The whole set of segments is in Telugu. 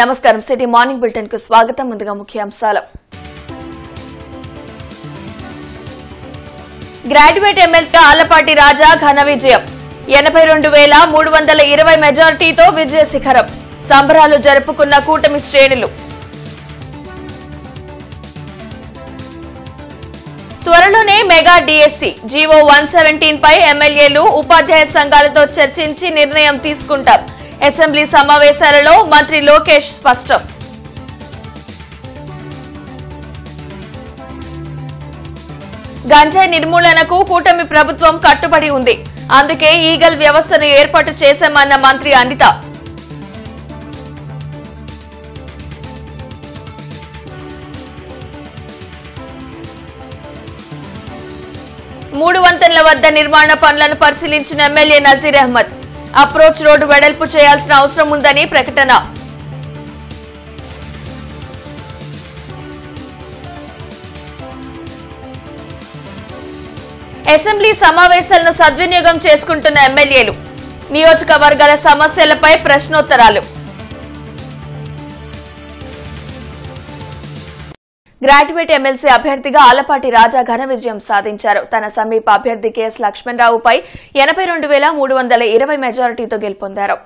నమస్కారం సిటీ మార్నింగ్ బులెటిన్ కు స్వాగతం. ముందుగా ముఖ్యాంశాలు. గ్రాడ్యుయేట్ ఎమ్మెల్సీ ఆలపాటి రాజా ఘన విజయం. 82,320 మెజారిటీతో విజయ శిఖరం. సంబరాలు జరుపుకున్న కూటమి శ్రేణులు. త్వరలోనే మెగా డిఎస్సి జీవో 117 పై ఎమ్మెల్యేలు ఉపాధ్యాయ సంఘాలతో చర్చించి నిర్ణయం తీసుకుంటాం. అసెంబ్లీ సమావేశాలలో మంత్రి లోకేష్ స్పష్టం. గంజాయి నిర్మూలనకు కూటమి ప్రభుత్వం కట్టుబడి ఉంది. అందుకే ఈగల్ వ్యవస్థను ఏర్పాటు చేశామన్న మంత్రి అనిత. మూడు వంతెనల వద్ద నిర్మాణ పనులను పరిశీలించిన MLA Nazir Ahmed. Approach road వెడల్పు చేయాల్సిన అవసరం ఉందని ప్రకటన. అసెంబ్లీ సమావేశాలను సద్వినియోగం చేసుకుంటున్న ఎమ్మెల్యేలు. నియోజకవర్గాల సమస్యలపై ప్రశ్నోత్తరాలు. గ్రాడ్యుయేట్ ఎమ్మెల్సీ అభ్యర్థిగా ఆలపాటి రాజా ఘన విజయం సాధించారు. తన సమీప అభ్యర్థి కెఎస్ లక్ష్మణరావుపై 82,320 మెజారిటీతో గెలుపొందారు.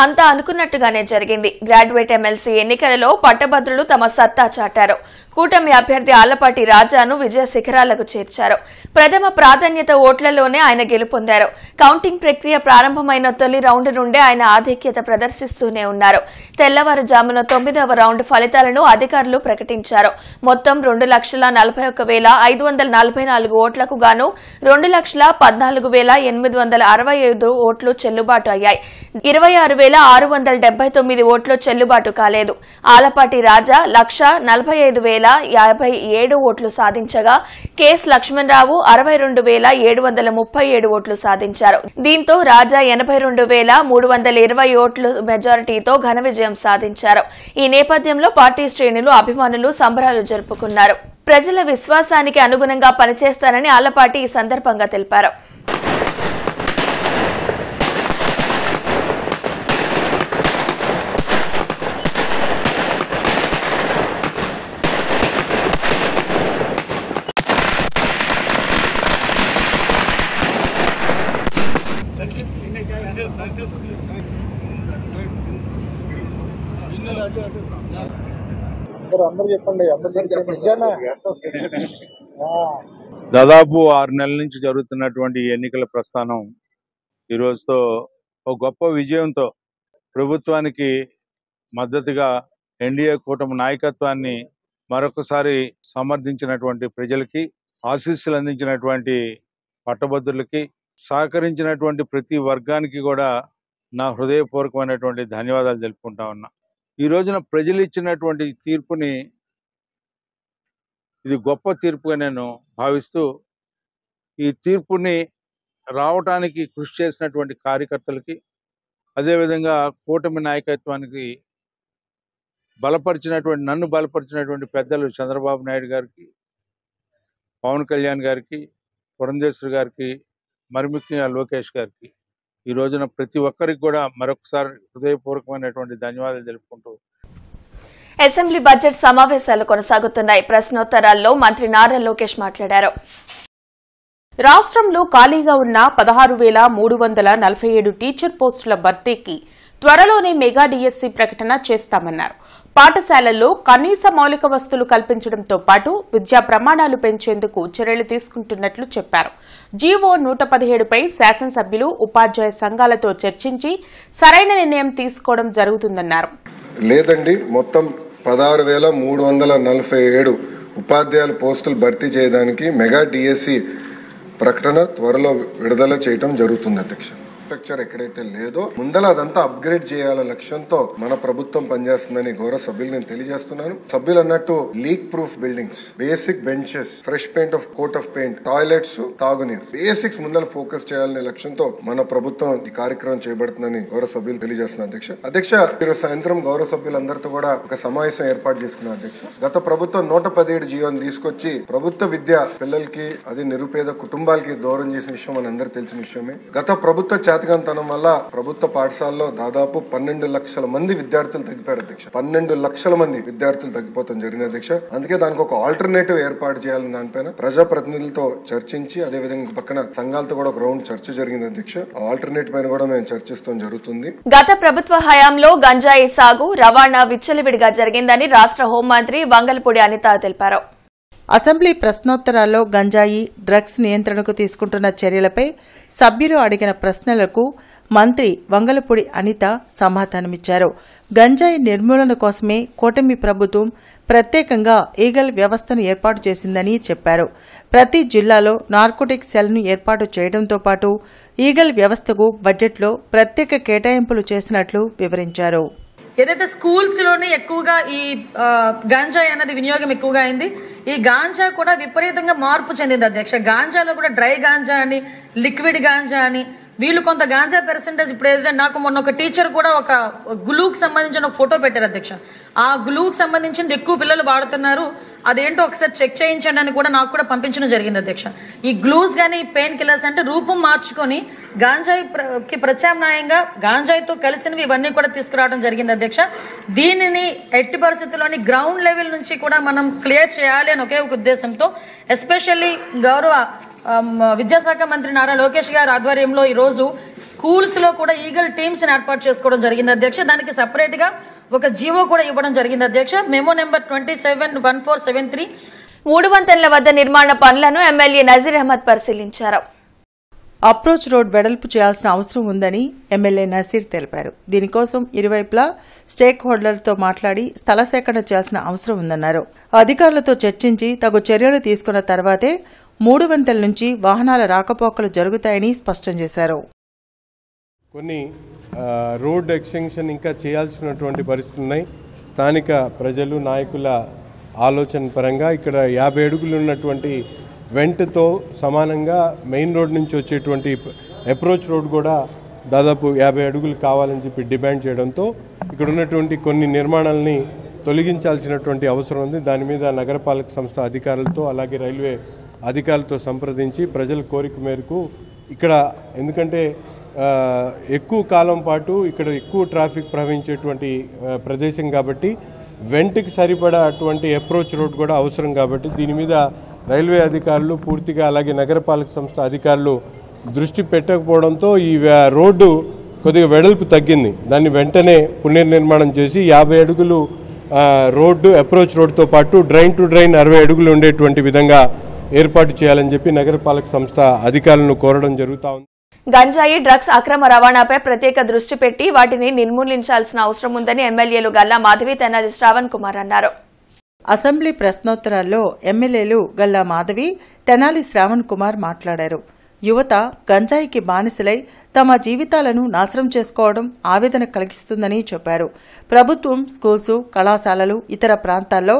అంతా అనుకున్నట్టుగానే జరిగింది. గ్రాడ్యుయేట్ ఎమ్మెల్సీ ఎన్నికలలో పట్టభద్రులు తమ సత్తా చాటారు. కూటమి అభ్యర్థి ఆలపాటి రాజాను విజయ శిఖరాలకు చేర్చారు. ప్రథమ ప్రాధాన్యత ఓట్లలోనే ఆయన గెలుపొందారు. కౌంటింగ్ ప్రక్రియ ప్రారంభమైన తొలి రౌండ్ నుండే ఆయన ఆధిక్యత ప్రదర్శిస్తూనే ఉన్నారు. తెల్లవారుజామున 9వ రౌండ్ ఫలితాలను అధికారులు ప్రకటించారు. మొత్తం 2,41,544 ఓట్లకు గాను 2,14,865 ఓట్లు చెల్లుబాటు అయ్యాయి. 26,679 ఓట్లు చెల్లుబాటు కాలేదు. ఆలపాటి రాజా 1,45,057 ఓట్లు సాధించగా కెఎస్ లక్ష్మణరావు 62,737 ఓట్లు సాధించారు. దీంతో రాజా 82,320 ఓట్ల మెజారిటీతో ఘన విజయం సాధించారు. ఈ నేపథ్యంలో పార్టీ శ్రేణులు, అభిమానులు సంబరాలు జరుపుకున్నారు. ప్రజల విశ్వాసానికి అనుగుణంగా పనిచేస్తానని ఆలపాటి ఈ సందర్భంగా తెలిపారు. దాదాపు 6 నెలల నుంచి జరుగుతున్నటువంటి ఎన్నికల ప్రస్థానం ఈ రోజుతో ఒక గొప్ప విజయంతో ప్రభుత్వానికి మద్దతుగా ఎన్డీఏ కూటమి నాయకత్వాన్ని మరొకసారి సమర్థించినటువంటి ప్రజలకి, ఆశీస్సులు అందించినటువంటి పట్టభద్రులకి, సహకరించినటువంటి ప్రతి వర్గానికి కూడా నా హృదయపూర్వకమైనటువంటి ధన్యవాదాలు తెలుపుకుంటా ఉన్నా. ఈ రోజున ప్రజలు ఇచ్చినటువంటి తీర్పుని ఇది గొప్ప తీర్పుగా నేను భావిస్తూ, ఈ తీర్పుని రావటానికి కృషి చేసినటువంటి కార్యకర్తలకి, అదేవిధంగా కూటమి నాయకత్వానికి నన్ను బలపరిచినటువంటి పెద్దలు చంద్రబాబు నాయుడు గారికి, పవన్ కళ్యాణ్ గారికి, పురంధేశ్వరి గారికి, మరి ముఖ్యంగా లోకేష్ గారికి ఈ రోజున ప్రతి ఒక్కరికి కూడా మరొకసారి హృదయపూర్వకమైనటువంటి ధన్యవాదాలు తెలుపుకుంటూ. అసెంబ్లీ బడ్జెట్ సమావేశాలు కొనసాగుతున్నాయి. ప్రశ్నోత్తరాల్లో మంత్రి నారా లోకేష్ మాట్లాడారు. రాష్ట్రంలో ఖాళీగా ఉన్న 16,347 టీచర్ పోస్టుల భర్తీకి త్వరలోనే మెగా డిఎస్సి ప్రకటన చేస్తామన్నారు. పాఠశాలల్లో కనీస మౌలిక వసతులు కల్పించడంతో పాటు విద్యా ప్రమాణాలు పెంచేందుకు చర్యలు తీసుకుంటున్నట్లు చెప్పారు. జీవో 117 పై శాసనసభ్యులు, ఉపాధ్యాయ సంఘాలతో చర్చించి సరైన నిర్ణయం తీసుకోవడం జరుగుతుందన్నారు. లేదండి, మొత్తం 16,347 ఉపాధ్యాయుల పోస్టులు భర్తీ చేయడానికి మెగా డిఎస్సి ప్రకటన త్వరలో విడుదల చేయడం జరుగుతుంది అధ్యక్ష. స్ట్రక్చర్ ఎక్కడైతే లేదో ముందల అదంతా అప్గ్రేడ్ చేయాల లక్ష్యంతో మన ప్రభుత్వం పనిచేస్తుందని గౌరవ సభ్యులు నేను తెలియజేస్తున్నాను. సభ్యులు అన్నట్టు leak proof buildings, basic benches, fresh paint of coat of paint, toilets, తాగునీరు, బేసిక్స్ ముందల ఫోకస్ చేయాలనే లక్ష్యంతో మన ప్రభుత్వం ఈ కార్యక్రమం చేయబడుతుందని గౌరవ సభ్యులు తెలియజేస్తున్నారు అధ్యక్ష. ఈరోజు సాయంత్రం గౌరవ సభ్యులందరితో కూడా ఒక సమావేశం ఏర్పాటు చేసుకున్నారు అధ్యక్ష. గత ప్రభుత్వం 117 జీవోని తీసుకొచ్చి ప్రభుత్వ విద్య పిల్లలకి, అది నిరుపేద కుటుంబాలకి దూరం చేసిన విషయం మన అందరూ తెలిసిన విషయమే. గత ప్రభుత్వ చేత చేతకంతనం వల్ల ప్రభుత్వ పాఠశాలలో దాదాపు 12 లక్షల మంది విద్యార్థులు తగ్గిపోయారు అధ్యక్ష. 12 లక్షల మంది విద్యార్థులు తగ్గిపోతాం జరిగింది అధ్యక్ష. అందుకే దానికి ఒక ఆల్టర్నేటివ్ ఏర్పాటు చేయాలని దానిపైన ప్రజాప్రతినిధులతో చర్చించి, అదేవిధంగా పక్కన సంఘాలతో కూడా ఒక రౌండ్ చర్చ జరిగింది అధ్యక్ష. ఆల్టర్నేటివ్ పైన కూడా మేము చర్చిస్తాం జరుగుతుంది. గత ప్రభుత్వ హయాంలో గంజాయి సాగు రవాణా విచ్చలవిడిగా జరిగిందని రాష్ట్ర హోంమంత్రి వంగలపూడి అనిత తెలిపారు. అసెంబ్లీ ప్రశ్నోత్తరాల్లో గంజాయి డ్రగ్స్ నియంత్రణకు తీసుకుంటున్న చర్యలపై సభ్యులు అడిగిన ప్రశ్నలకు మంత్రి వంగలపూడి అనిత సమాధానమిచ్చారు. గంజాయి నిర్మూలన కోసమే కూటమి ప్రభుత్వం ప్రత్యేకంగా ఈగల్ వ్యవస్థను ఏర్పాటు చేసిందని చెప్పారు. ప్రతి జిల్లాలో నార్కోటిక్ సెల్ను ఏర్పాటు చేయడంతో పాటు ఈగల్ వ్యవస్థకు బడ్జెట్లో ప్రత్యేక కేటాయింపులు చేసినట్లు వివరించారు. ఏదైతే స్కూల్స్ లోనే ఎక్కువగా ఈ గాంజా అనేది వినియోగం ఎక్కువగా అయింది. ఈ గాంజా కూడా విపరీతంగా మార్పు చెందింది అధ్యక్ష. గాంజాలో కూడా డ్రై గాంజా అని, లిక్విడ్ గాంజా అని, వీళ్ళు కొంత గాంజా పర్సెంటేజ్ ఇప్పుడు ఏదైతే నాకు మొన్న ఒక టీచర్ కూడా ఒక గ్లూకి సంబంధించిన ఒక ఫోటో పెట్టారు అధ్యక్ష. ఆ గ్లూకి సంబంధించింది ఎక్కువ పిల్లలు వాడుతున్నారు, అదేంటో ఒకసారి చెక్ చేయించండి అని కూడా నాకు కూడా పంపించడం జరిగింది అధ్యక్ష. ఈ గ్లూస్ కానీ పెయిన్ కిల్లర్స్ అంటే రూపం మార్చుకొని గాంజాయికి ప్రత్యామ్నాయంగా గాంజాయితో కలిసినవి ఇవన్నీ కూడా తీసుకురావడం జరిగింది అధ్యక్ష. దీనిని ఎట్టి పరిస్థితుల్లోని గ్రౌండ్ లెవెల్ నుంచి కూడా మనం క్లియర్ చేయాలి అని ఒకే ఒక ఉద్దేశంతో ఎస్పెషల్లీ గౌరవ విద్యాశాఖ మంత్రి నారా లోకేష్ గారి ఆధ్వర్యంలో ఈ రోజు స్కూల్స్ లో కూడా ఈగల్ టీమ్స్ ఏర్పాటు చేసుకోవడం జరిగింది అధ్యక్ష. దానికి సెపరేట్ గా ఒక జీవో కూడా ఇవ్వడం జరిగింది అధ్యక్ష. Memo number 271473. 3 వంతెనల వద్ద నిర్మాణ పనులను ఎమ్మెల్యే నజీర్ అహ్మద్ పరిశీలించారు. అప్రోచ్ రోడ్ వెడల్పు చేయాల్సిన అవసరం ఉందని ఎమ్మెల్యే నజీర్ తెలిపారు. దీనికోసం ఇరువైపులా స్టేక్ హోల్డర్లతో మాట్లాడి స్థల సేకరణ చేయాల్సిన అవసరం ఉందన్నారు. అధికారులతో చర్చించి తగు చర్యలు తీసుకున్న తర్వాతే 3 వంతెనల నుంచి వాహనాల రాకపోకలు జరుగుతాయని స్పష్టం చేశారు. కొన్ని రోడ్ ఎక్స్టెన్షన్ ఇంకా చేయాల్సినటువంటి పరిస్థితులు ఉన్నాయి. స్థానిక ప్రజలు నాయకుల ఆలోచన పరంగా ఇక్కడ 50 అడుగులు ఉన్నటువంటి వెంట్తో సమానంగా మెయిన్ రోడ్ నుంచి వచ్చేటువంటి అప్రోచ్ రోడ్ కూడా దాదాపు 50 అడుగులు కావాలని చెప్పి డిమాండ్ చేయడంతో ఇక్కడ ఉన్నటువంటి కొన్ని నిర్మాణాలని తొలగించాల్సినటువంటి అవసరం ఉంది. దాని మీద నగరపాలక సంస్థ అధికారులతో అలాగే రైల్వే అధికారులతో సంప్రదించి ప్రజల కోరిక మేరకు ఇక్కడ, ఎందుకంటే ఎక్కువ కాలం పాటు ఇక్కడ ఎక్కువ ట్రాఫిక్ ప్రవహించేటువంటి ప్రదేశం కాబట్టి వెంట్కి సరిపడా అటువంటి అప్రోచ్ రోడ్ కూడా అవసరం కాబట్టి దీని మీద రైల్వే అధికారులు పూర్తిగా అలాగే నగరపాలక సంస్థ అధికారులు దృష్టి పెట్టకపోవడంతో ఈ రోడ్డు కొద్దిగా వెడల్పు తగ్గింది. దాన్ని వెంటనే పునర్నిర్మాణం చేసి 50 అడుగులు రోడ్డు అప్రోచ్ రోడ్తో పాటు డ్రైన్ టు డ్రైన్ 60 అడుగులు ఉండేటువంటి విధంగా ఏర్పాటు చేయాలని చెప్పి నగరపాలక సంస్థ అధికారులను కోరడం జరుగుతూ ఉంది. గంజాయి డ్రగ్స్ అక్రమ రవాణాపై ప్రత్యేక దృష్టి పెట్టి వాటిని నిర్మూలించాల్సిన అవసరం ఉందని ఎమ్మెల్యేలు గల్లా మాధవి, తెనాలి శ్రావణ్ కుమార్ అన్నారు. అసెంబ్లీ ప్రశ్నోత్తరాల్లో ఎమ్మెల్యేలు గల్లా మాధవి, తెనాలి శ్రావణ్ కుమార్ మాట్లాడారు. యువత గంజాయికి బానిసలై తమ జీవితాలను నాశనం చేసుకోవడం ఆవేదన కలిగిస్తుందని చెప్పారు. ప్రభుత్వం స్కూల్స్, కళాశాలలు, ఇతర ప్రాంతాల్లో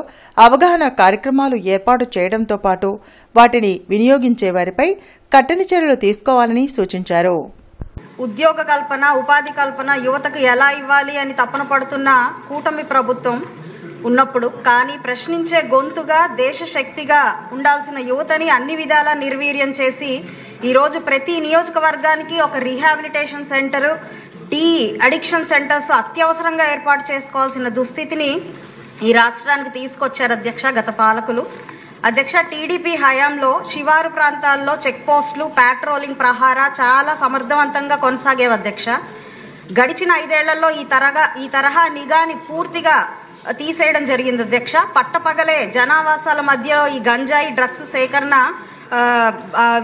అవగాహన కార్యక్రమాలు ఏర్పాటు చేయడంతో పాటు వాటిని వినియోగించే వారిపై కఠిన చర్యలు తీసుకోవాలని సూచించారు. ఉద్యోగ కల్పన, ఉపాధి కల్పన యువతకు ఎలా ఇవ్వాలి అని తపన పడుతున్న కూటమి ప్రభుత్వం ఉన్నప్పుడు కానీ ప్రశ్నించే గొంతుగా, దేశ శక్తిగా ఉండాల్సిన యువతని అన్ని విధాలా నిర్వీర్యం చేసి ఈరోజు ప్రతి నియోజకవర్గానికి ఒక rehabilitation centre, de addiction centres అత్యవసరంగా ఏర్పాటు చేసుకోవాల్సిన దుస్థితిని ఈ రాష్ట్రానికి తీసుకొచ్చారు అధ్యక్ష గత పాలకులు. అధ్యక్ష, టీడీపీ హయాంలో శివారు ప్రాంతాల్లో చెక్ పోస్టులు, పాట్రోలింగ్ ప్రహారా చాలా సమర్థవంతంగా కొనసాగేవి అధ్యక్ష. గడిచిన 5 ఏళ్లలో ఈ తరహా నిఘాని పూర్తిగా తీసేయడం జరిగింది అధ్యక్ష. పట్టపగలే జనావాసాల మధ్యలో ఈ గంజాయి డ్రగ్స్ సేకరణ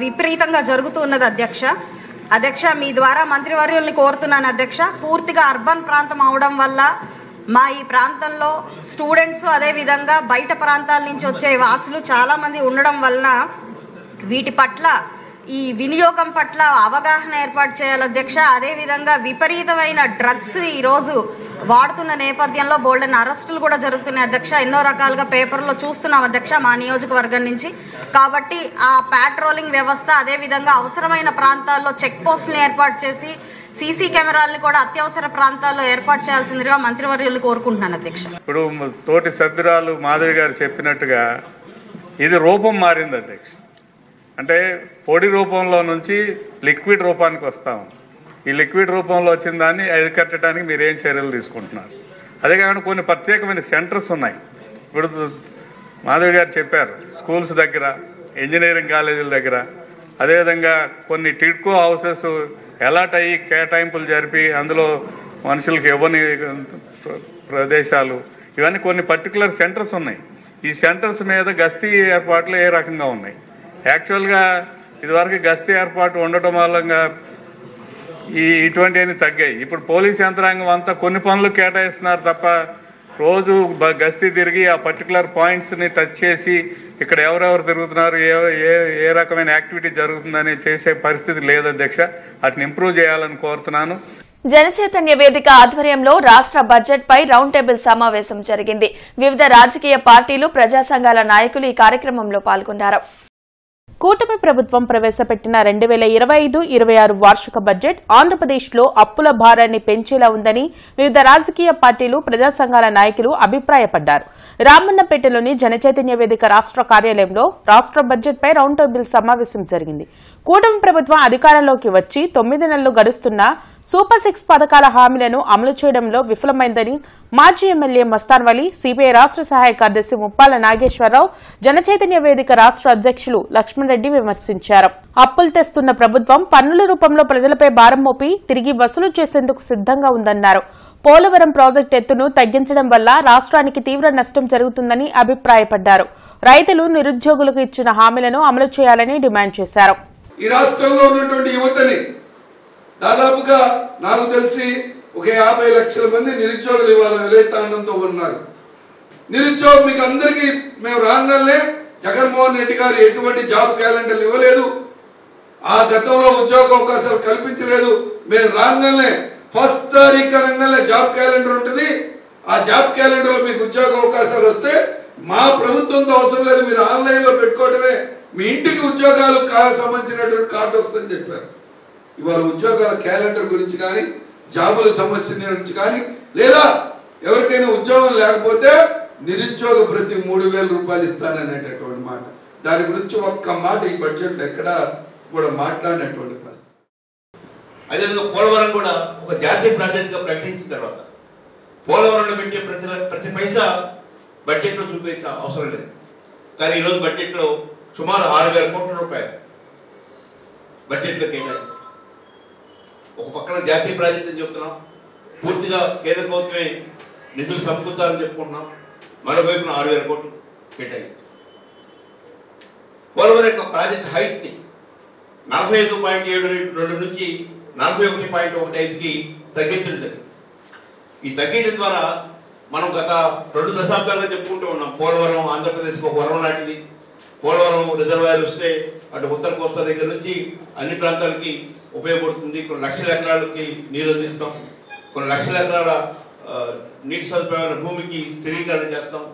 విపరీతంగా జరుగుతూ ఉన్నది అధ్యక్ష. మీ ద్వారా మంత్రివర్యుల్ని కోరుతున్నాను అధ్యక్ష, పూర్తిగా అర్బన్ ప్రాంతం అవడం వల్ల మా ఈ ప్రాంతంలో స్టూడెంట్స్, అదే విధంగా బయట ప్రాంతాల నుంచి వచ్చే వాసులు చాలా మంది ఉండడం వలన వీటి పట్ల, ఈ వినియోగం పట్ల అవగాహన ఏర్పాటు చేయాలి అధ్యక్ష. అదేవిధంగా విపరీతమైన డ్రగ్స్ ఈరోజు వాడుతున్న నేపథ్యంలో బోల్డెన్ అరెస్టులు కూడా జరుగుతున్నాయి అధ్యక్ష. ఎన్నో రకాలుగా పేపర్లో చూస్తున్నాం అధ్యక్ష మా నియోజకవర్గం నుంచి. కాబట్టి ఆ పాట్రోలింగ్ వ్యవస్థ, అదేవిధంగా అవసరమైన ప్రాంతాల్లో చెక్ పోస్టులను ఏర్పాటు చేసి సీసీ కెమెరాలను కూడా అత్యవసర ప్రాంతాల్లో ఏర్పాటు చేయాల్సిందిగా మంత్రివర్యులు కోరుకుంటున్నాను అధ్యక్ష. ఇప్పుడు తోటి సభ్యురాలు మాధవి గారు చెప్పినట్టుగా ఇది రూపం మారింది అధ్యక్ష. అంటే పొడి రూపంలో నుంచి లిక్విడ్ రూపానికి వస్తాం. ఈ లిక్విడ్ రూపంలో వచ్చిన దాన్ని అరికట్టడానికి మీరు ఏం చర్యలు తీసుకుంటున్నారు? అదే కాకుండా కొన్ని ప్రత్యేకమైన సెంటర్స్ ఉన్నాయి. ఇప్పుడు మాధవి గారు చెప్పారు, స్కూల్స్ దగ్గర, ఇంజనీరింగ్ కాలేజీల దగ్గర, అదేవిధంగా కొన్ని టిడ్కో హౌసెస్ అలాట్ అయ్యి కేటాయింపులు జరిపి అందులో మనుషులకు ఇవ్వని ప్రదేశాలు, ఇవన్నీ కొన్ని పర్టికులర్ సెంటర్స్ ఉన్నాయి. ఈ సెంటర్స్ మీద గస్తీ ఏర్పాట్లు ఏ రకంగా ఉన్నాయి? యాక్చువల్గా ఇదివరకు గస్తీ ఏర్పాటు ఉండటం మూలంగా ఇటువంటివన్నీ తగ్గాయి. ఇప్పుడు పోలీస్ యంత్రాంగం అంతా కొన్ని పనులు కేటాయిస్తున్నారు తప్ప రోజు గస్తీ తిరిగి ఆ పర్టికులర్ పాయింట్స్ని టచ్ చేసి ఇక్కడ ఎవరెవరు తిరుగుతున్నారు, ఏ రకమైన యాక్టివిటీ జరుగుతుందని చేసే పరిస్థితి లేదు అధ్యక్ష. వాటిని ఇంప్రూవ్ చేయాలని కోరుతున్నాను. జనచైతన్య వేదిక ఆధ్వర్యంలో రాష్ట్ర బడ్జెట్ పై రౌండ్ టేబుల్ సమావేశం జరిగింది. వివిధ రాజకీయ పార్టీలు, ప్రజా సంఘాల నాయకులు ఈ కార్యక్రమంలో పాల్గొన్నారు. కూటమి ప్రభుత్వం ప్రవేశపెట్టిన 2025-26 వార్షిక బడ్జెట్ ఆంధ్రప్రదేశ్లో అప్పుల భారాన్ని పెంచేలా ఉందని వివిధ రాజకీయ పార్టీలు, ప్రజా సంఘాల నాయకులు అభిప్రాయపడ్డారు. రామన్నపేటలోని జనచైతన్య వేదిక రాష్ట్ర కార్యాలయంలో రాష్ట్ర బడ్జెట్ పై రౌండ్ టేబుల్ సమావేశం జరిగింది. కూటమి ప్రభుత్వం అధికారంలోకి వచ్చి 9 నెలలు గడుస్తున్నా సూపర్ 6 పథకాల హామీలను అమలు చేయడంలో విఫలమైందని మాజీ ఎమ్మెల్యే మస్తాన్ వలీ, సిపిఐ రాష్ట్ర సహాయ కార్యదర్శి ముప్పాల నాగేశ్వరరావు, జనచైతన్య వేదిక రాష్ట్ర అధ్యక్షులు లక్ష్మణ్ రెడ్డి విమర్శించారు. అప్పులు తెస్తున్న ప్రభుత్వం పన్నుల రూపంలో ప్రజలపై భారం మోపి తిరిగి వసూలు చేసేందుకు సిద్దంగా ఉందన్నారు. పోలవరం ప్రాజెక్టు ఎత్తును తగ్గించడం వల్ల రాష్ట్రానికి తీవ్ర నష్టం జరుగుతుందని అభిప్రాయపడ్డారు. రైతులు, నిరుద్యోగులకు ఇచ్చిన హామీలను అమలు చేయాలని డిమాండ్ చేశారు. ఈ రాష్ట్రంలో ఉన్నటువంటి యువతని దాదాపుగా నాకు తెలిసి ఒక 50 లక్షల మంది నిరుద్యోగులు ఇవాళ విలేతాండంతో ఉన్నారు. నిరుద్యోగం మీకు అందరికీ మేము రాగానే జగన్మోహన్ రెడ్డి గారు ఎటువంటి జాబ్ క్యాలెండర్లు ఇవ్వలేదు, ఆ గతంలో ఉద్యోగ అవకాశాలు కల్పించలేదు. మేము రాగానే ఫస్ట్ తారీఖు అనగానే జాబ్ క్యాలెండర్ ఉంటుంది. ఆ జాబ్ క్యాలెండర్లో మీకు ఉద్యోగ అవకాశాలు వస్తే మా ప్రభుత్వంతో అవసరం లేదు, మీరు ఆన్లైన్లో పెట్టుకోవటమే, మీ ఇంటికి ఉద్యోగాలు సంబంధించినటువంటి కార్డు వస్తుందని చెప్పారు. ఇవాళ ఉద్యోగాల క్యాలెండర్ గురించి కానీ, జాబుల సమస్య గురించి కానీ, లేదా ఎవరికైనా ఉద్యోగం లేకపోతే నిరుద్యోగ భృతి 3,000 రూపాయలు ఇస్తాననేటటువంటి మాట, దాని గురించి ఒక్క మాట ఈ బడ్జెట్లో ఎక్కడా కూడా మాట్లాడినటువంటి పరిస్థితి. అదేవిధంగా పోలవరం కూడా ఒక జాతీయ ప్రాజెక్టుగా ప్రకటించిన తర్వాత పోలవరంలో పెట్టే ప్రతి పైసా బడ్జెట్లో చూపేసే అవసరం లేదు. కానీ ఈరోజు బడ్జెట్లో సుమారు 6,000 కోట్ల రూపాయలు బడ్జెట్లో కేటాయించారు. ఒక పక్కన జాతీయ ప్రాజెక్ట్ అని చెప్తున్నాం, పూర్తిగా కేంద్ర ప్రభుత్వమే నిధులు సమకూర్చాలని చెప్పుకుంటున్నాం. మరోవైపున 6,000 కోట్లు కేటాయించారు. పోలవరం యొక్క ప్రాజెక్ట్ హైట్ని 45.72 నుంచి 41.15కి తగ్గించడం జరిగింది. ఈ తగ్గించడం ద్వారా మనం గత 2 దశాబ్దాలుగా చెప్పుకుంటూ ఉన్నాం, పోలవరం ఆంధ్రప్రదేశ్కి ఒక వరం లాంటిది. పోలవరం రిజర్వాయర్ వస్తే అటు ఉత్తర కోస్తా దగ్గర నుంచి అన్ని ప్రాంతాలకి ఉపయోగపడుతుంది. కొన్ని లక్షల ఎకరాలకి నీరు అందిస్తాం, కొన్ని లక్షల ఎకరాల నీటి సదుపాయమైన భూమికి స్థిరీకరణ చేస్తాం,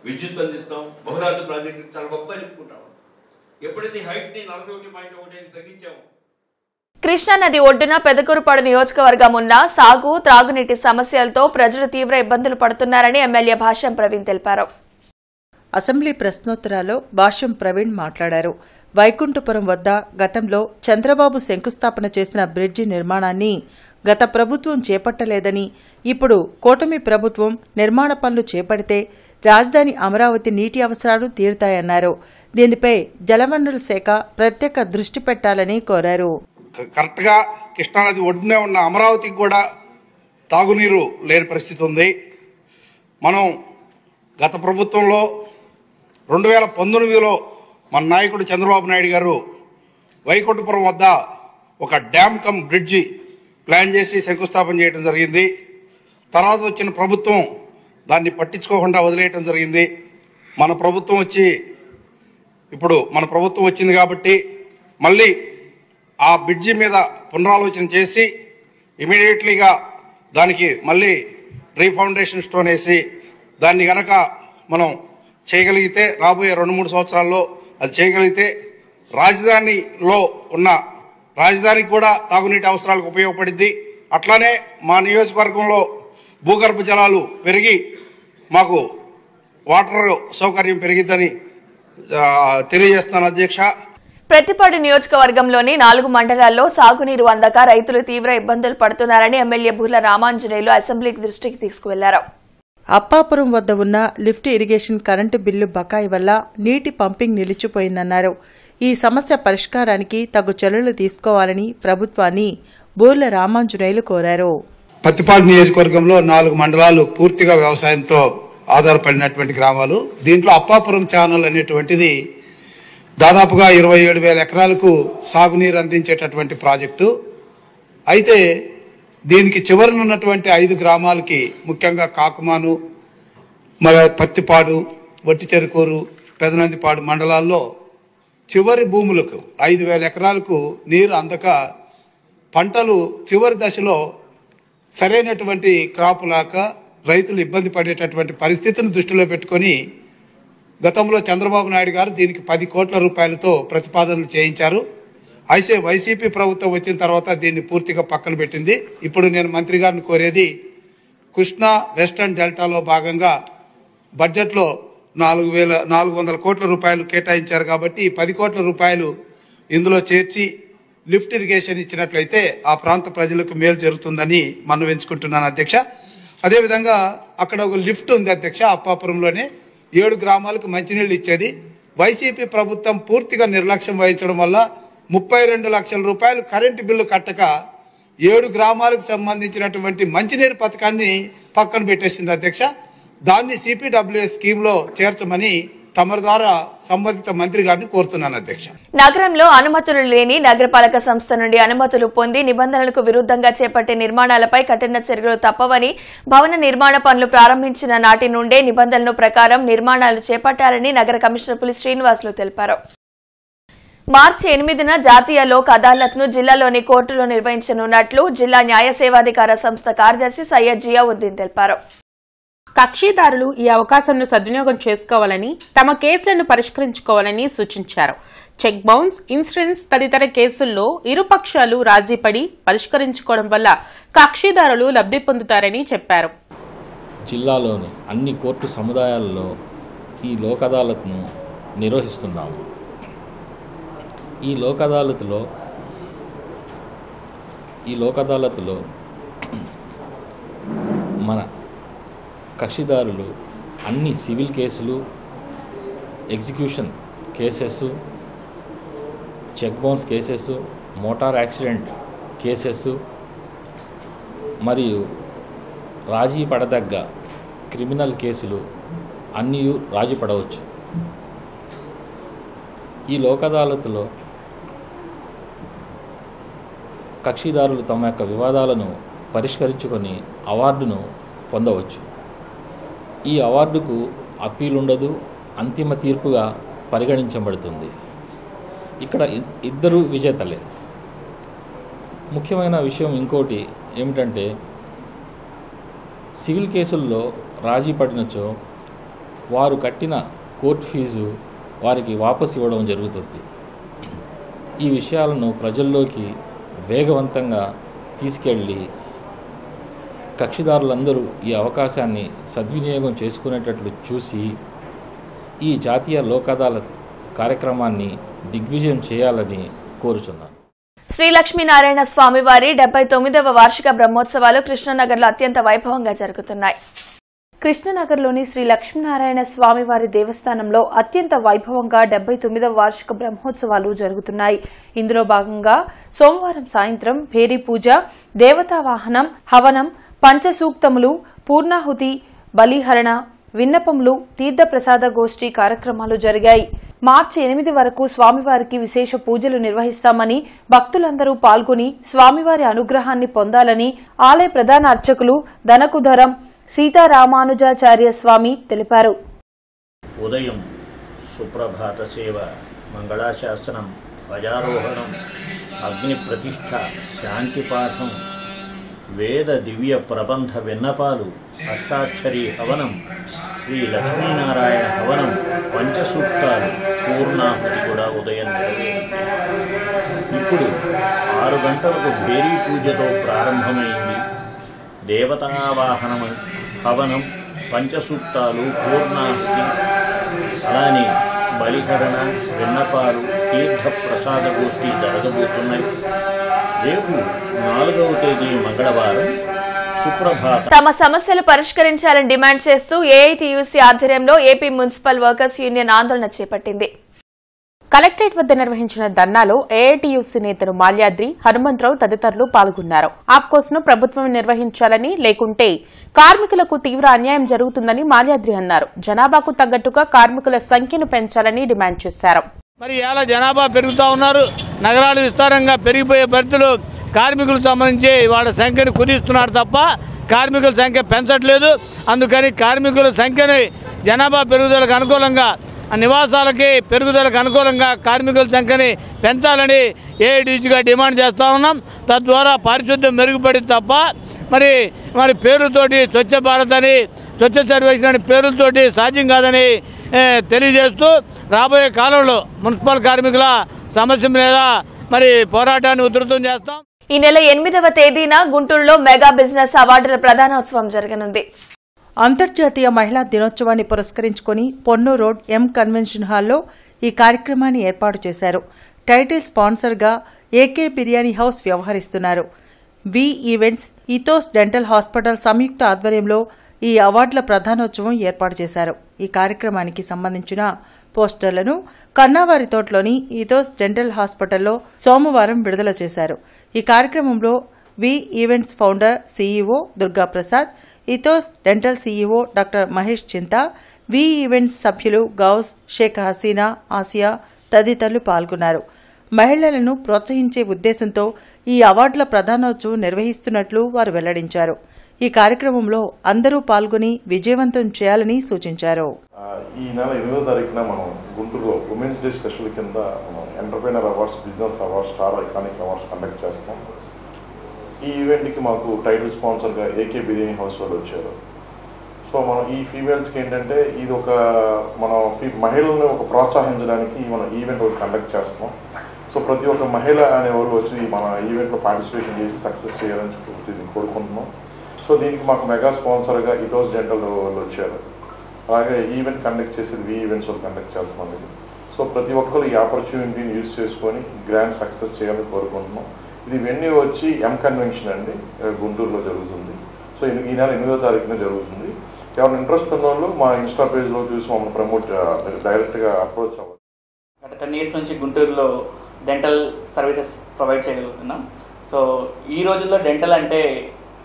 విద్యుత్ అందిస్తాం. బహుళార్థ ప్రాజెక్టు చాలా గొప్పగా చెప్పుకుంటాం. ఎప్పుడైతే హైట్ని 41.15 తగ్గించాము, కృష్ణానది ఒడ్డున పెదకూరుపాడు నియోజకవర్గం ఉన్న సాగు, త్రాగునీటి సమస్యలతో ప్రజలు తీవ్ర ఇబ్బందులు పడుతున్నారని ఎమ్మెల్యే భాష్యం ప్రవీణ్ తెలిపారు. అసెంబ్లీ ప్రశ్నోత్తరాల్లో భాష్యం ప్రవీణ్ మాట్లాడారు. వైకుంఠపురం వద్ద గతంలో చంద్రబాబు శంకుస్థాపన చేసిన బ్రిడ్జి నిర్మాణాన్ని గత ప్రభుత్వం చేపట్టలేదని, ఇప్పుడు కూటమి ప్రభుత్వం నిర్మాణ పనులు చేపడితే రాజధాని అమరావతి నీటి అవసరాలు తీరుతాయన్నారు. దీనిపై జలవనరుల శాఖ ప్రత్యేక దృష్టి పెట్టాలని కోరారు. కరెక్ట్గా కృష్ణానది ఒడ్డునే ఉన్న అమరావతికి కూడా తాగునీరు లేని పరిస్థితి ఉంది. మనం గత ప్రభుత్వంలో 2019లో మన నాయకుడు చంద్రబాబు నాయుడు గారు వైకుంఠపురం వద్ద ఒక డ్యామ్ కమ్ బ్రిడ్జి ప్లాన్ చేసి శంకుస్థాపన చేయడం జరిగింది. తర్వాత వచ్చిన ప్రభుత్వం దాన్ని పట్టించుకోకుండా వదిలేయటం జరిగింది. మన ప్రభుత్వం వచ్చింది కాబట్టి మళ్ళీ ఆ బ్రిడ్జి మీద పునరాలోచన చేసి ఇమీడియట్లీగా దానికి మళ్ళీ రీఫౌండేషన్ స్టోన్ వేసి దాన్ని గనక మనం చేయగలిగితే రాబోయే 2-3 సంవత్సరాల్లో అది చేయగలిగితే రాజధానికి కూడా తాగునీటి అవసరాలకు ఉపయోగపడింది. అట్లానే మా నియోజకవర్గంలో భూగర్భ జలాలు పెరిగి మాకు వాటర్ సౌకర్యం పెరిగిద్దని తెలియజేస్తున్నాను అధ్యక్ష. ప్రతిపాడు నియోజకవర్గంలోని 4 మండలాల్లో సాగునీరు అందక రైతులు తీవ్ర ఇబ్బందులు పడుతున్నారని ఎమ్మెల్యే బూర్ల రామాంజనేయులు అసెంబ్లీకి దృష్టికి తీసుకువెళ్లారు. అప్పాపురం వద్ద ఉన్న లిఫ్ట్ ఇరిగేషన్ కరెంటు బిల్లు బకాయి వల్ల నీటి పంపింగ్ నిలిచిపోయిందన్నారు. ఈ సమస్య పరిష్కారానికి తగు చర్యలు తీసుకోవాలని ప్రభుత్వాన్ని బూర్ల రామాంజనేయులు కోరారు. ప్రతిపాడు నియోజకవర్గంలో 4 మండలాలు పూర్తిగా వ్యవసాయంతో ఆధారపడినటువంటి గ్రామాలు. దీంట్లో అప్పాపురం ఛానల్ అనేటువంటిది దాదాపుగా 27,000 ఎకరాలకు సాగునీరు అందించేటటువంటి ప్రాజెక్టు. అయితే దీనికి చివరన ఉన్నటువంటి 5 గ్రామాలకి, ముఖ్యంగా కాకుమాను, పత్తిపాడు, వట్టిచెరుకూరు, పెదనందిపాడు మండలాల్లో చివరి భూములకు 5,000 ఎకరాలకు నీరు అందక పంటలు చివరి దశలో సరైనటువంటి క్రాప్ లేక రైతులు ఇబ్బంది పడేటటువంటి పరిస్థితిని దృష్టిలో పెట్టుకొని గతంలో చంద్రబాబు నాయుడు గారు దీనికి 10 కోట్ల రూపాయలతో ప్రతిపాదనలు చేయించారు. అయితే వైసీపీ ప్రభుత్వం వచ్చిన తర్వాత దీన్ని పూర్తిగా పక్కన పెట్టింది. ఇప్పుడు నేను మంత్రి గారిని కోరేది, కృష్ణా వెస్టర్న్ డెల్టాలో భాగంగా బడ్జెట్లో 4,400 కోట్ల రూపాయలు కేటాయించారు కాబట్టి 10 కోట్ల రూపాయలు ఇందులో చేర్చి లిఫ్ట్ ఇరిగేషన్ ఇచ్చినట్లయితే ఆ ప్రాంత ప్రజలకు మేలు జరుగుతుందని మనం ఎంచుకుంటున్నాను అధ్యక్ష. అదేవిధంగా అక్కడ ఒక లిఫ్ట్ ఉంది అధ్యక్ష, అప్పాపురంలోనే 7 గ్రామాలకు మంచినీళ్ళు ఇచ్చేది. వైసీపీ ప్రభుత్వం పూర్తిగా నిర్లక్ష్యం వహించడం వల్ల 32 లక్షల రూపాయలు కరెంటు బిల్లు కట్టక 7 గ్రామాలకు సంబంధించినటువంటి మంచినీరు పథకాన్ని పక్కన పెట్టేసింది అధ్యక్ష. దాన్ని సిపిడబ్ల్యూఎస్ స్కీమ్లో చేర్చమని తమ ద్వారా సంబంధిత మంత్రి గారిని కోరుతున్నాను అధ్యక్ష. నగరంలో అనుమతులు లేని నగరపాలక సంస్థ నుండి అనుమతులు పొంది నిబంధనలకు విరుద్ధంగా చేపట్టే నిర్మాణాలపై కఠిన చర్యలు తప్పవని, భవన నిర్మాణ పనులు ప్రారంభించిన నాటి నుండే నిబంధనల ప్రకారం నిర్మాణాలు చేపట్టాలని నగర కమిషనర్ పులి శ్రీనివాసులు తెలిపారు. మార్చి 8న జాతీయ లోక్ అదాలత్ ను జిల్లాలోని కోర్టులో నిర్వహించనున్నట్లు జిల్లా న్యాయ సేవాధికార సంస్థ కార్యదర్శి సయ్యద్ జియావుద్దీన్ తెలిపారు. కక్షిదారులు ఈ అవకాశాన్ని సద్వినియోగం చేసుకోవాలని, తమ కేసులను పరిష్కరించుకోవాలని సూచించారు. చెక్ బౌన్స్, ఇన్సూరెన్స్ తదితర కేసుల్లో ఇరుపక్షాలు రాజీపడి పరిష్కరించుకోవడం వల్ల కక్షిదారులు లబ్ధి పొందుతారని చెప్పారు. జిల్లాలోని అన్ని కోర్టు సముదాయాల్లో ఈ లోక్ అదాలత్ను నిర్వహిస్తున్నాము. ఈ లోక్ అదాలత్లో మన కక్షిదారులు అన్ని సివిల్ కేసులు, execution cases, cheque bounce cases, motor accident cases మరియు రాజీ పడదగ్గ క్రిమినల్ కేసులు అన్నీ రాజీ పడవచ్చు. ఈ లోక్ అదాలత్లో కక్షిదారులు తమ యొక్క వివాదాలను పరిష్కరించుకొని అవార్డును పొందవచ్చు. ఈ అవార్డుకు అప్పీల్ ఉండదు, అంతిమ తీర్పుగా పరిగణించబడుతుంది. ఇక్కడ ఇద్దరు విజేతలే. ముఖ్యమైన విషయం ఇంకోటి ఏమిటంటే, సివిల్ కేసుల్లో రాజీ పడినచో వారు కట్టిన కోర్టు ఫీజు వారికి వాపసు ఇవ్వడం జరుగుతుంది. ఈ విషయాలను ప్రజల్లోకి వేగవంతంగా తీసుకెళ్ళి కక్షిదారులందరూ ఈ అవకాశాన్ని సద్వినియోగం చేసుకునేటట్లు చూసి ఈ జాతీయ లోక్ అదాలత్ కార్యక్రమాన్ని దిగ్విజయం చేయాలని కోరుచున్నాను. శ్రీ లక్ష్మీనారాయణ స్వామివారి 79వ వార్షిక బ్రహ్మోత్సవాలు కృష్ణనగర్లో అత్యంత వైభవంగా జరుగుతున్నాయి. కృష్ణనగర్లోని శ్రీ లక్ష్మీనారాయణ స్వామివారి దేవస్థానంలో అత్యంత వైభవంగా 79వ వార్షిక బ్రహ్మోత్సవాలు జరుగుతున్నాయి. ఇందులో భాగంగా సోమవారం సాయంత్రం భేరీ పూజ, దేవతా వాహనం, హవనం, పంచసూక్తములు, పూర్ణాహుతి, బలిహరణ, విన్నపములు, తీర్థప్రసాద గోష్ఠి కార్యక్రమాలు జరిగాయి. మార్చి 8 వరకు స్వామివారికి విశేష పూజలు నిర్వహిస్తామని, భక్తులందరూ పాల్గొని స్వామివారి అనుగ్రహాన్ని పొందాలని ఆలయ ప్రధాన అర్చకులు ధనకుధరం సీతారామానుజాచార్య స్వామి తెలిపారు. ఉదయం సుప్రభాత సేవ, మంగళాశాసనం, ధ్వజారోహణం, అగ్ని ప్రతిష్ఠ, శాంతిపాఠం, వేద దివ్య ప్రబంధ విన్నపాలు, అష్టాక్షరీ హవనం, శ్రీ లక్ష్మీనారాయణ హవనం, పంచసూక్తాలు, పూర్ణాహుతి కూడా ఉదయం నెరవేరింది. ఇప్పుడు 6 గంటలకు భేరీ పూజతో ప్రారంభమైంది. దేవతావాహనం, హవనం, పంచసూక్తాలు, పూర్ణాహుతి, అలానే బలిహరణ, విన్నపాలు, తీర్థప్రసాద ప్రసాద గోష్ఠి జరగబోతున్నాయి. రేపు 4వ తేదీ మంగళవారం సుప్రభాత. తమ సమస్యలు పరిష్కరించాలని డిమాండ్ చేస్తూ ఏఐటీయూసీ ఆధ్వర్యంలో ఏపీ మున్సిపల్ వర్కర్స్ యూనియన్ ఆందోళన చేపట్టింది. కలెక్టరేట్ వద్ద నిర్వహించిన ధర్నాలో ఏఐటీయూసీ నేతలు మాల్యాద్రి, హనుమంతరావు తదితరులు పాల్గొన్నారు. ఆప్కోస్ ను ప్రభుత్వం నిర్వహించాలని, లేకుంటే కార్మికులకు తీవ్ర అన్యాయం జరుగుతుందని మాల్యాద్రి అన్నారు. జనాభాకు తగ్గట్టుగా కార్మికుల సంఖ్యను పెంచాలని డిమాండ్ చేశారు. మరి ఇలా జనాభా పెరుగుతూ ఉన్నారు. నగరాలు విస్తారంగా పెరిగిపోయే పరిస్థితులు కార్మికులకు సంబంధించి వాళ్ళ సంఖ్యను కుదిస్తున్నారు తప్ప కార్మికుల సంఖ్య పెంచట్లేదు. అందుకని కార్మికుల సంఖ్యని జనాభా పెరుగుదలకు అనుకూలంగా, నివాసాలకి పెరుగుదలకు అనుకూలంగా కార్మికుల సంఖ్యని పెంచాలని ఏఐటీయూసీగా డిమాండ్ చేస్తూ ఉన్నాం. తద్వారా పారిశుద్ధ్యం మెరుగుపడింది తప్ప మరి పేరుతోటి స్వచ్ఛ భారత్ అని, స్వచ్ఛ సర్వేక్షణ అని పేరుతోటి సాధ్యం కాదని తెలియజేస్తూ రాబోయే కాలంలో మున్సిపల్ కార్మికుల సమస్య మీద మరి పోరాటాన్ని ఉధృతం చేస్తాం. ఈ నెల 8వ తేదీన గుంటూరులో మెగా బిజినెస్ అవార్డుల ప్రధానోత్సవం జరగనుంది. అంతర్జాతీయ మహిళా దినోత్సవాన్ని పురస్కరించుకుని పొన్నూరు రోడ్ ఎం కన్వెన్షన్ హాల్లో ఈ కార్యక్రమాన్ని ఏర్పాటు చేశారు. టైటిల్ స్పాన్సర్గా ఏకే బిర్యానీ హౌస్ వ్యవహరిస్తున్నారు. వి ఈవెంట్స్, ఇథోస్ డెంటల్ హాస్పిటల్ సంయుక్త ఆధ్వర్యంలో ఈ అవార్డుల ప్రధానోత్సవం ఏర్పాటు చేశారు. ఈ కార్యక్రమానికి సంబంధించిన పోస్టర్లను కన్నావారి తోటలోని ఇథోస్ డెంటల్ హాస్పిటల్లో సోమవారం విడుదల చేశారు. ఈ కార్యక్రమంలో V events founder CEO Durgaprasad, Ethos dental CEO doctor Mahesh Chinta, V events సభ్యులు గౌస్, షేక్ హసీనా, ఆసియా తదితరులు పాల్గొన్నారు. మహిళలను ప్రోత్సహించే ఉద్దేశంతో ఈ అవార్డుల ప్రధానోత్సవం నిర్వహిస్తున్నట్లు వారు వెల్లడించారు. ఈ కార్యక్రమంలో అందరూ పాల్గొని విజయవంతం చేయాలని సూచించారు. ఈ నెల 8వ తారీఖున మనం గుంటూరులో ఉమెన్స్ డే స్పెషల్ కింద entrepreneur awards, business awards, star iconic awards conduct చేస్తాం. ఈ ఈవెంట్కి మాకు టైటిల్ స్పాన్సర్గా ఏకే బిర్యానీ హౌస్ వాళ్ళు వచ్చారు. సో మనం ఈ ఫీమేల్స్కి ఏంటంటే ఇది ఒక మనం మహిళలను ఒక ప్రోత్సహించడానికి మనం ఈవెంట్ ఒకటి కండక్ట్ చేస్తున్నాం. సో ప్రతి ఒక్క మహిళ అనేవాళ్ళు వచ్చి మన ఈవెంట్లో పార్టిసిపేషన్ చేసి సక్సెస్ చేయాలని కోరుకుంటున్నాం. సో దీనికి మాకు మెగా స్పాన్సర్గా ఇథోస్ డెంటల్ వాళ్ళు వచ్చారు. అలాగే ఈవెంట్ కండక్ట్ చేసేది వి ఈవెంట్స్ వాళ్ళు కండక్ట్ చేస్తున్నాం ఇది. సో ప్రతి ఒక్కరు ఈ ఆపర్చునిటీని యూజ్ చేసుకొని గ్రాండ్ సక్సెస్ చేయాలని కోరుకుంటున్నాం. ఇది వెన్యూ వచ్చి ఎం కన్వెన్షన్ అండి, గుంటూరులో జరుగుతుంది. సో ఈ నెల 8వ తారీఖున జరుగుతుంది. ఎవరైనా ఇంట్రెస్ట్ ఉన్న వాళ్ళు మా ఇన్స్టా పేజ్లో చూసి మమ్మల్ని ప్రమోట్ డైరెక్ట్గా అప్రోచ్ అవ్వాలి. గత 10 years నుంచి గుంటూరులో డెంటల్ సర్వీసెస్ ప్రొవైడ్ చేయగలుగుతున్నాం. సో ఈ రోజుల్లో డెంటల్ అంటే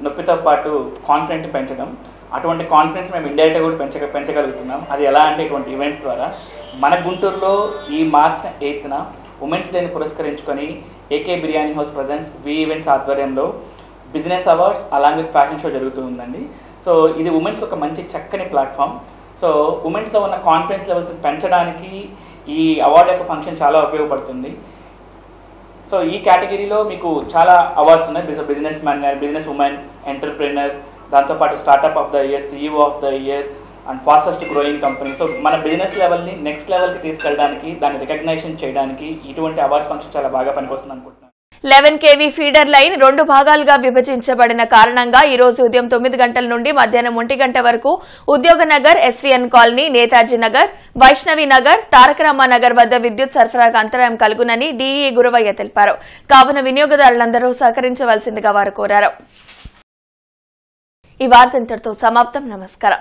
నొప్పితో పాటు కాన్ఫిడెంట్ పెంచడం, అటువంటి కాన్ఫిడెన్స్ మేము ఇండైరెక్ట్గా కూడా పెంచగలుగుతున్నాం. అది ఎలా అంటే ఇటువంటి ఈవెంట్స్ ద్వారా. మన గుంటూరులో ఈ March 8న ఉమెన్స్ డేని పురస్కరించుకొని ఏకే బిర్యానీ హౌస్ ప్రజెంట్స్ వి ఈవెంట్స్ ఆధ్వర్యంలో business awards along with fashion show జరుగుతూ ఉందండి. సో ఇది ఉమెన్స్కి ఒక మంచి చక్కని ప్లాట్ఫామ్. సో ఉమెన్స్లో ఉన్న కాన్ఫిడెన్స్ లెవెల్స్ పెంచడానికి ఈ అవార్డు యొక్క ఫంక్షన్ చాలా ఉపయోగపడుతుంది. సో ఈ కేటగిరీలో మీకు చాలా అవార్డ్స్ ఉన్నాయి. Business man, business woman, entrepreneur, దాంతోపాటు startup of the year, CEO of the year and fastest growing company. So మన బిజినెస్ లెవెల్ని నెక్స్ట్ లెవెల్కి తీసుకెళ్ళడానికి, దాన్ని రికగ్నైజేషన్ చేయడానికి ఇటువంటి అవార్డ్స్ ఫంక్షన్ చాలా బాగా పనికొస్తుంది అనుకుంటున్నాను. 11 kV ఫీడర్ లైన్ 2 భాగాలుగా విభజించబడిన కారణంగా ఈ రోజు ఉదయం 9 గంటల నుండి మధ్యాహ్నం 1 గంట వరకు ఉద్యోగనగర్, ఎస్వీఎన్ కాలనీ, నేతాజీ నగర్, వైష్ణవి నగర్, తారకరామ నగర్ వద్ద విద్యుత్ సరఫరాకు అంతరాయం కలుగునని డీఈ గురవయ్య తెలిపారు. కావున వినియోగదారులందరూ సహకరించవలసిందిగా వారు కోరారు. ఈ వార్త ఇంతటితో సమాప్తం. నమస్కారం.